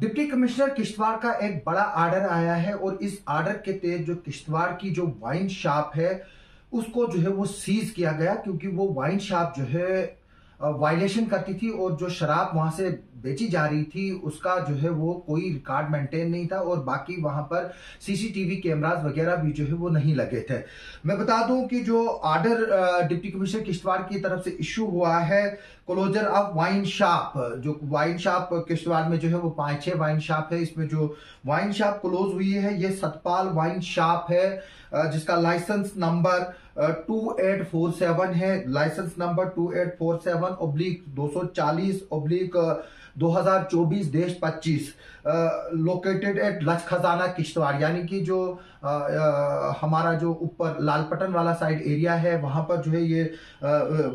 Deputy commissioner Kishtwar का एक बड़ा आर्डर आया है और इस आर्डर के तहत जो किश्तवाड़ की जो वाइन शॉप है उसको जो है वो सीज किया गया, क्योंकि वो वाइन शॉप जो है वायलेशन करती थी और जो शराब वहां से बेची जा रही थी उसका जो है वो कोई रिकॉर्ड मेंटेन नहीं था और बाकी वहां पर सीसीटीवी कैमरास वगैरह भी जो है वो नहीं लगे थे। मैं बता दूं कि जो आर्डर डिप्टी कमिश्नर किश्तवाड़ की तरफ से इश्यू हुआ है क्लोजर ऑफ वाइन शॉप, जो वाइन शॉप किश्तवाड़ में जो है वो 5-6 वाइन शॉप है, इसमें जो वाइन शॉप क्लोज हुई है ये सतपाल वाइन शॉप है जिसका लाइसेंस नंबर 2847 है, लाइसेंस नंबर 2847/240/2024 देश 25, लोकेटेड एट लच खजाना किश्तवाड़। यानी कि जो हमारा जो ऊपर लालपटन वाला साइड एरिया है वहां पर जो है ये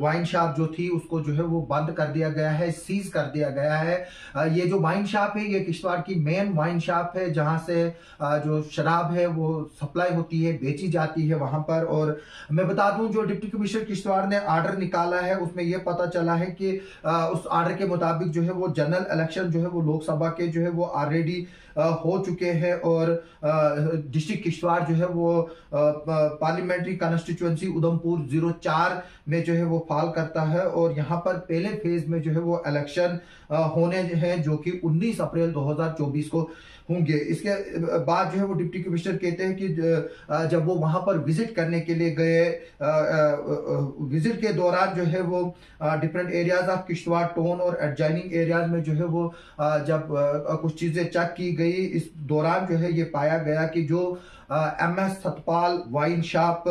वाइन शॉप जो थी उसको जो है वो बंद कर दिया गया है, सीज कर दिया गया है। ये जो वाइन शॉप है ये किश्तवाड़ की मेन वाइन शॉप है जहां से जो शराब है वो सप्लाई होती है, बेची जाती है वहां पर। और मैं बता दूं जो डिप्टी कमिश्नर किश्तवाड़ ने आर्डर निकाला है उसमें यह पता चला है कि उस आर्डर के मुताबिक जो है वो जनरल इलेक्शन जो है वो लोकसभा के जो है वो ऑलरेडी हो चुके हैं और डिस्ट्रिक्ट किश्तवाड़ जो है वो पार्लियामेंट्री कॉन्स्टिट्यूएंसी उधमपुर 04 में जो है वो फॉल करता है और यहाँ पर पहले फेज में जो है वो इलेक्शन होने हैं जो कि 19 अप्रैल 2024 को होंगे। इसके बाद जो है वो डिप्टी कमिश्नर कहते हैं कि जब वो वहां पर विजिट करने के लिए गए, विजिट के दौरान जो है वो different areas of Kishtwar town और एडजॉइनिंग एरियाज में जो है वो जब कुछ चीजें चेक की गई, इस दौरान जो है ये पाया गया कि जो MS सतपाल वाइन शॉप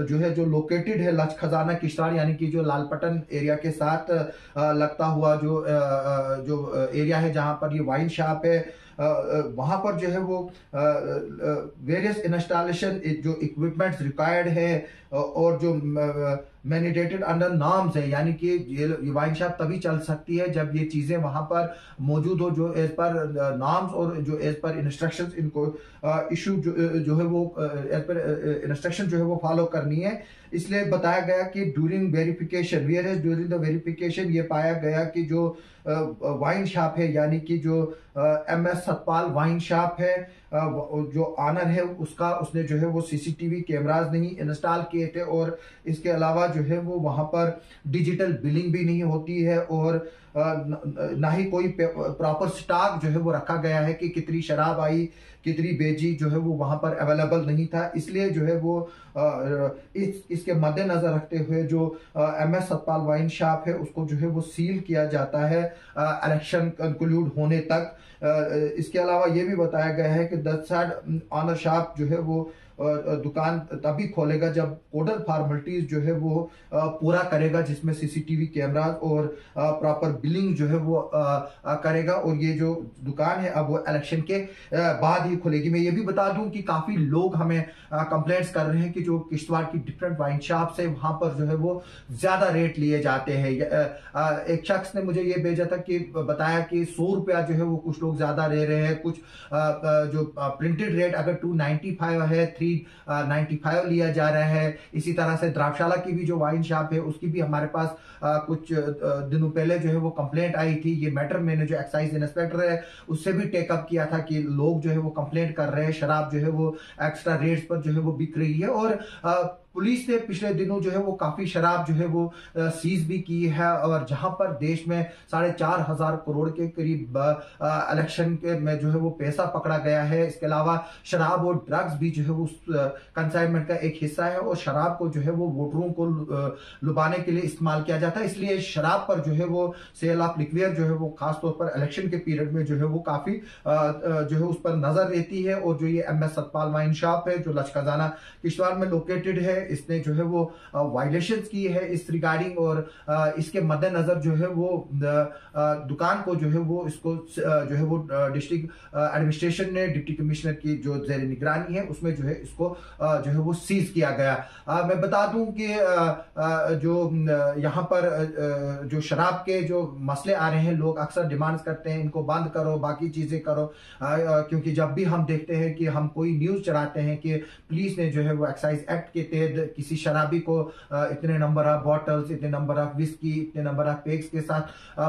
जो है जो लोकेटेड है लच खजाना किश्तवाड़ यानी कि जो लालपटन एरिया के साथ लगता हुआ जो एरिया है जहां पर ये वाइन शॉप है, वहां पर जो है वो वेरियस इंस्टॉलेशन जो इक्विपमेंट्स रिक्वायर्ड है और जो मैनिडेटेड अंडर नॉर्म्स है, यानी कि ये वाइन शॉप तभी चल सकती है जब ये चीजें वहां पर मौजूद हो जो एज पर नॉर्म्स और जो एज पर इंस्ट्रक्शंस इनको इशू जो है वो एज पर इंस्ट्रक्शन जो है वो फॉलो करनी है। इसलिए बताया गया कि during verification during the verification ये पाया गया कि जो वाइन शॉप है यानी कि जो MS सतपाल वाइन शॉप है जो ऑनर है उसने जो है वो सीसीटीवी कैमरास नहीं इंस्टॉल किए थे और इसके अलावा जो है वो वहां पर डिजिटल बिलिंग भी नहीं होती है और ना ही कोई प्रॉपर स्टॉक जो है वो रखा गया है कि कितनी शराब आई कितनी बेची जो है वो वहां पर अवेलेबल नहीं था। इसलिए जो है वो इसके मद्देनजर रखते हुए जो MS सतपाल वाइन शॉप है उसको जो है वो सील किया जाता है इलेक्शन कंक्लूड होने तक। इसके अलावा ये भी बताया गया है कि दैट ऑनर शॉप जो है वो दुकान तभी खोलेगा जब कोडल फॉर्मेलिटीज जो है वो पूरा करेगा, जिसमें सीसीटीवी कैमरास और प्रॉपर बिलिंग जो है वो करेगा और ये जो दुकान है अब वो इलेक्शन के बाद ही खुलेगी। मैं ये भी बता दूं कि काफी लोग हमें कंप्लेंट्स कर रहे हैं कि जो किश्तवाड़ की डिफरेंट वाइन शॉप्स है वहां पर जो है वो ज्यादा रेट लिए जाते हैं। एक शख्स ने मुझे ये भेजा था कि बताया कि 100 रुपया जो है वो कुछ लोग ज्यादा ले रहे हैं, कुछ जो प्रिंटेड रेट अगर 295 है 395 लिया जा रहा है। इसी तरह से द्राक्षाला की भी जो वाइन शॉप है उसकी भी हमारे पास कुछ दिनों पहले जो है वो कंप्लेंट आई थी। ये मैटर मैंने जो एक्साइज इंस्पेक्टर है उससे भी टेकअप किया था कि लोग जो है वो कंप्लेंट कर रहे हैं शराब जो है वो एक्स्ट्रा रेट्स पर जो है वो बिक रही है और पुलिस ने पिछले दिनों जो है वो काफी शराब जो है वो सीज भी की है और जहां पर देश में 4,500 करोड़ के करीब इलेक्शन के में जो है वो पैसा पकड़ा गया है। इसके अलावा शराब और ड्रग्स भी जो है वो कंसाइनमेंट का एक हिस्सा है और शराब को जो है वो वोटरों को लुभाने के लिए इस्तेमाल किया जाता है। इसलिए शराब पर जो है वो सेल ऑफ लिक्वियर जो है वो खासतौर पर इलेक्शन के पीरियड में जो है वो काफी जो है उस पर नजर रहती है। और जो ये MS सतपाल वाइन शॉप है जो लच खजाना किश्तवाड़ में लोकेटेड है, इसने जो है वो वायलेशंस की है इस रिगार्डिंग और इसके मद्देनजर जो है वो दुकान को जो है वो इसको जो है वो डिस्ट्रिक्ट एडमिनिस्ट्रेशन ने डिप्टी कमिश्नर की जो जेर निगरानी है उसमें जो है इसको जो है वो सीज किया गया। मैं बता दूं कि जो यहाँ पर जो शराब के जो मसले आ रहे हैं लोग अक्सर डिमांड्स करते हैं इनको बंद करो बाकी चीजें करो, क्योंकि जब भी हम देखते हैं कि हम कोई न्यूज चढ़ाते हैं कि पुलिस ने जो है वो एक्साइज एक्ट के तहत किसी शराबी को इतने नंबर ऑफ बॉटल्स, इतने नंबर ऑफ विस्की, इतने नंबर ऑफ पेग्स के साथ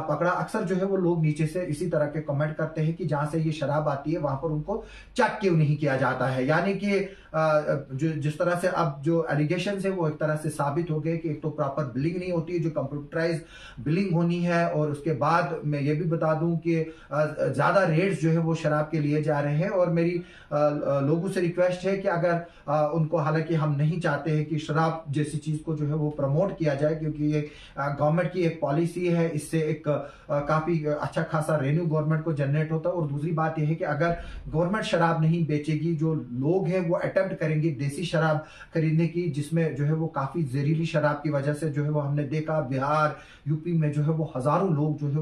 पकड़ा। अक्सर जो है वो लोग नीचे से इसी तरह के कमेंट करते हैं कि जहां से ये शराब आती है वहां पर उनको चेक क्यों नहीं किया जाता है। यानी कि जो जिस तरह से अब जो एलिगेशन है वो एक तरह से साबित हो गए कि एक तो प्रॉपर बिलिंग नहीं होती है, जो कंप्यूटराइज बिलिंग होनी है, और उसके बाद मैं ये भी बता दूं कि ज्यादा रेट्स जो है वो शराब के लिए जा रहे हैं। और मेरी लोगों से रिक्वेस्ट है कि अगर उनको, हालांकि हम नहीं चाहते हैं कि शराब जैसी चीज को जो है वो प्रमोट किया जाए, क्योंकि ये गवर्नमेंट की एक पॉलिसी है, इससे एक काफी अच्छा खासा रेवेन्यू गवर्नमेंट को जनरेट होता है। और दूसरी बात यह है कि अगर गवर्नमेंट शराब नहीं बेचेगी, जो लोग हैं वो अटेम्प्ट करेंगे देसी शराब खरीदने की, जिसमें जो है वो काफी जहरीली शराब की वजह से जो है वो हमने देखा बिहार, यूपी में जो है वो हजारों लोग जो है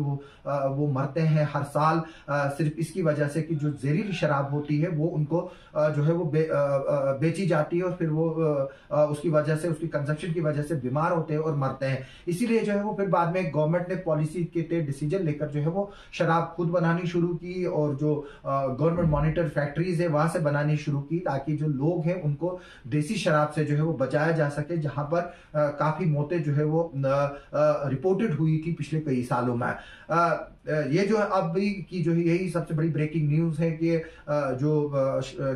वो मरते हैं हर साल, सिर्फ इसकी वजह से कि जो जहरीली शराब होती है वो उनको जो है वो बेची जाती है, और फिर वो उसकी वजह से, उसकी कंजप्शन की वजह से बीमार होते हैं और मरते हैं। इसीलिए जो है वो फिर बाद में गवर्नमेंट ने पॉलिसी के तहत डिसीजन लेकर जो है वो शराब खुद बनानी शुरू की, और जो गवर्नमेंट मॉनिटर फैक्ट्रीज है वहां से बनानी शुरू की, ताकि जो लोग हैं उनको देसी शराब से जो है वो बचाया जा सके, जहां पर काफी मौतें जो है वो रिपोर्टेड हुई थी पिछले कई सालों में। ये जो है अब की जो है यही सबसे बड़ी ब्रेकिंग न्यूज है कि जो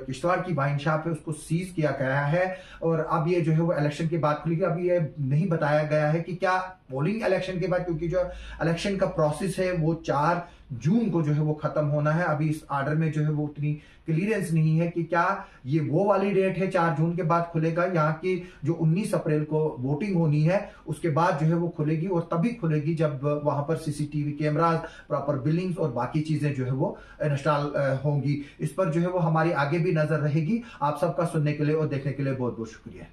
किश्तवाड़ की वाइन शॉप है उसको सीज किया गया है, और अब ये जो है वो इलेक्शन के बाद खुलेगी। अभी ये नहीं बताया गया है कि क्या पोलिंग इलेक्शन के बाद, क्योंकि जो इलेक्शन का प्रोसेस है वो 4 जून को जो है वो खत्म होना है। अभी इस ऑर्डर में जो है वो उतनी क्लियरेंस नहीं है कि क्या ये वो वाली डेट है 4 जून के बाद खुलेगा, यहाँ की जो 19 अप्रैल को वोटिंग होनी है उसके बाद जो है वो खुलेगी, और तभी खुलेगी जब वहां पर सीसीटीवी कैमरास, प्रॉपर बिलिंग्स और बाकी चीजें जो है वो इंस्टॉल होंगी। इस पर जो है वो हमारी आगे भी नजर रहेगी। आप सबका सुनने के लिए और देखने के लिए बहुत बहुत शुक्रिया।